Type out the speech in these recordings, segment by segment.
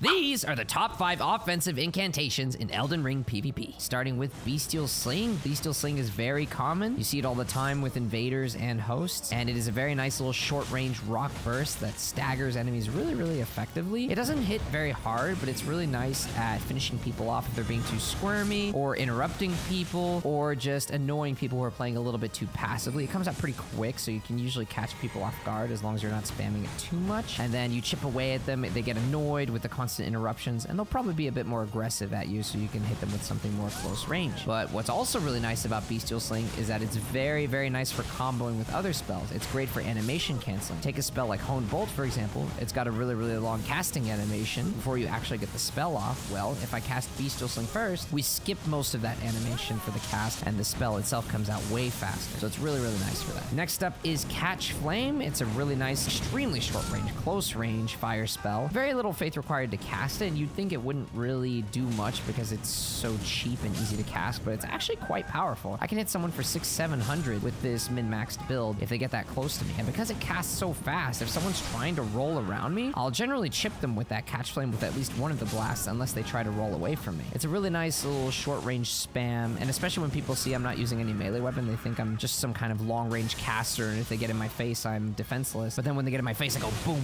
These are the top 5 offensive incantations in Elden Ring PvP. Starting with Bestial Sling. Bestial Sling is very common. You see it all the time with invaders and hosts, and it is a very nice little short-range rock burst that staggers enemies really effectively. It doesn't hit very hard, but it's really nice at finishing people off if they're being too squirmy, or interrupting people, or just annoying people who are playing a little bit too passively. It comes out pretty quick, so you can usually catch people off guard as long as you're not spamming it too much. And then you chip away at them. They get annoyed with the constant interruptions, and they'll probably be a bit more aggressive at you, so you can hit them with something more close range. But what's also really nice about Bestial Sling is that it's very nice for comboing with other spells. It's great for animation canceling. Take a spell like Honed Bolt, for example. It's got a really long casting animation before you actually get the spell off. Well, if I cast Bestial Sling first, we skip most of that animation for the cast, and the spell itself comes out way faster. So it's really nice for that. Next up is Catch Flame. It's a really nice, extremely short range, close range fire spell. Very little faith required to cast it, and you'd think it wouldn't really do much because it's so cheap and easy to cast, but it's actually quite powerful. I can hit someone for 600-700 with this min-maxed build if they get that close to me, and because it casts so fast, if someone's trying to roll around me, I'll generally chip them with that Catch Flame with at least one of the blasts unless they try to roll away from me. It's a really nice little short-range spam, and especially when people see I'm not using any melee weapon, they think I'm just some kind of long-range caster, and if they get in my face, I'm defenseless. But then when they get in my face, I go boom,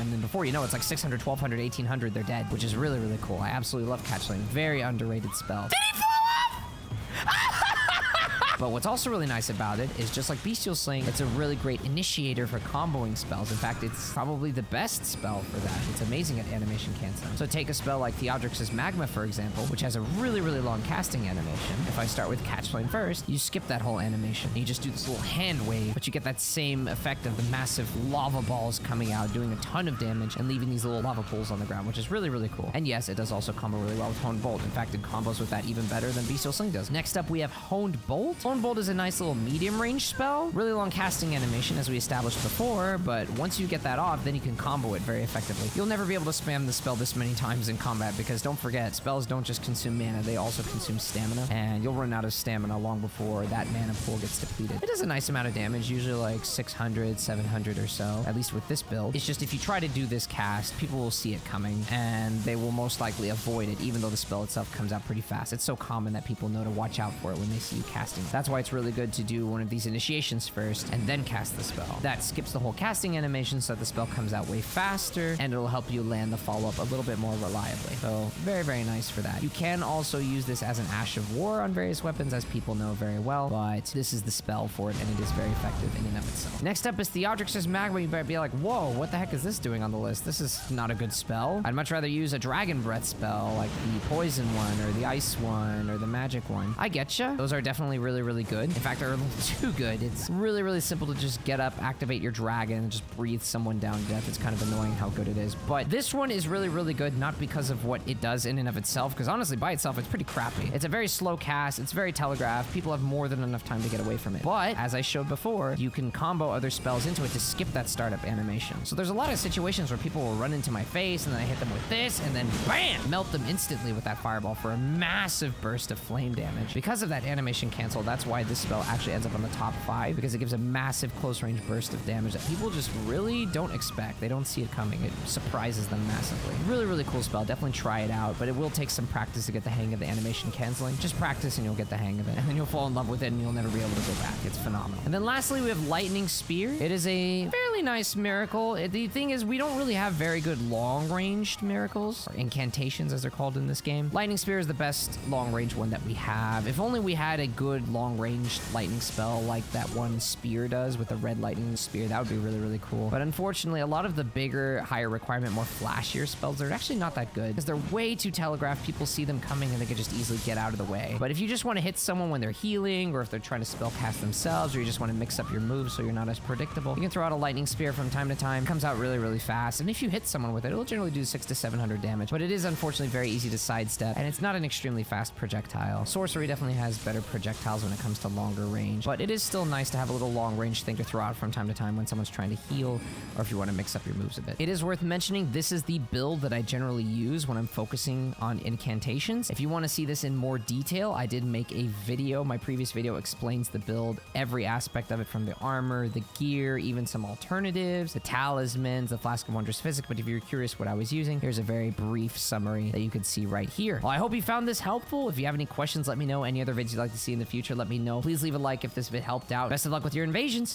and then before you know, it's like 600, 1200, 1800, they're dead, which is really cool. I absolutely love Catch Flame. Very underrated spell. Did he fall off? But what's also really nice about it is, just like Bestial Sling, it's a really great initiator for comboing spells. In fact, it's probably the best spell for that. It's amazing at animation canceling. So take a spell like THEODORIX'S MAGMA, for example, which has a really long casting animation. If I start with Catch Flame first, you skip that whole animation. You just do this little hand wave, but you get that same effect of the massive lava balls coming out, doing a ton of damage, and leaving these little lava pools on the ground, which is really cool. And yes, it does also combo really well with Honed Bolt. In fact, it combos with that even better than Bestial Sling does. Next up, we have Honed Bolt. Honed Bolt is a nice little medium range spell. Really long casting animation, as we established before, but once you get that off, then you can combo it very effectively. You'll never be able to spam the spell this many times in combat, because don't forget, spells don't just consume mana, they also consume stamina, and you'll run out of stamina long before that mana pool gets depleted. It does a nice amount of damage, usually like 600, 700 or so, at least with this build. It's just if you try to do this cast, people will see it coming, and they will most likely avoid it, even though the spell itself comes out pretty fast. It's so common that people know to watch out for it when they see you casting. That's why it's really good to do one of these initiations first and then cast the spell. That skips the whole casting animation, so the spell comes out way faster, and it'll help you land the follow-up a little bit more reliably. So very nice for that. You can also use this as an Ash of War on various weapons, as people know very well, but this is the spell for it, and it is very effective in and of itself. Next up is THEODORIX'S MAGMA. You might be like, whoa, what the heck is this doing on the list? This is not a good spell. I'd much rather use a Dragon Breath spell, like the Poison one, or the Ice one, or the Magic one. I getcha. Those are definitely really good. In fact, they're a little too good. It's really simple to just get up, activate your dragon, and just breathe someone down to death. It's kind of annoying how good it is. But this one is really good, not because of what it does in and of itself, because honestly, by itself, it's pretty crappy. It's a very slow cast. It's very telegraphed. People have more than enough time to get away from it. But, as I showed before, you can combo other spells into it to skip that startup animation. So there's a lot of situations where people will run into my face, and then I hit them with this, and then BAM! Melt them instantly with that fireball for a massive burst of flame damage. Because of that animation cancel, that's why this spell actually ends up on the top 5, because it gives a massive close range burst of damage that people just really don't expect. They don't see it coming. It surprises them massively. Really cool spell. Definitely try it out, but it will take some practice to get the hang of the animation canceling. Just practice and you'll get the hang of it, and then you'll fall in love with it and you'll never be able to go back. It's phenomenal. And then lastly, we have Lightning Spear. It is a fairly nice miracle. The thing is, we don't really have very good long-ranged miracles, or incantations as they're called in this game. Lightning Spear is the best long-range one that we have. If only we had a good long-ranged lightning spell like that one spear does with the red lightning spear, that would be really cool. But unfortunately, a lot of the bigger, higher requirement, more flashier spells are actually not that good, because they're way too telegraphed. People see them coming and they can just easily get out of the way. But if you just want to hit someone when they're healing, or if they're trying to spell cast themselves, or you just want to mix up your moves so you're not as predictable, you can throw out a lightning spear from time to time. It comes out really fast, and if you hit someone with it, it'll generally do 600 to 700 damage. But it is unfortunately very easy to sidestep, and it's not an extremely fast projectile. Sorcery definitely has better projectiles when it comes to longer range, but it is still nice to have a little long range thing to throw out from time to time when someone's trying to heal, or if you want to mix up your moves a bit. It is worth mentioning, this is the build that I generally use when I'm focusing on incantations. If you want to see this in more detail, I did make a video. My previous video explains the build, every aspect of it, from the armor, the gear, even some alternatives alternatives, the talismans, the Flask of Wondrous Physics, but if you're curious what I was using, here's a very brief summary that you can see right here. Well, I hope you found this helpful. If you have any questions, let me know. Any other videos you'd like to see in the future, let me know. Please leave a like if this vid helped out. Best of luck with your invasions.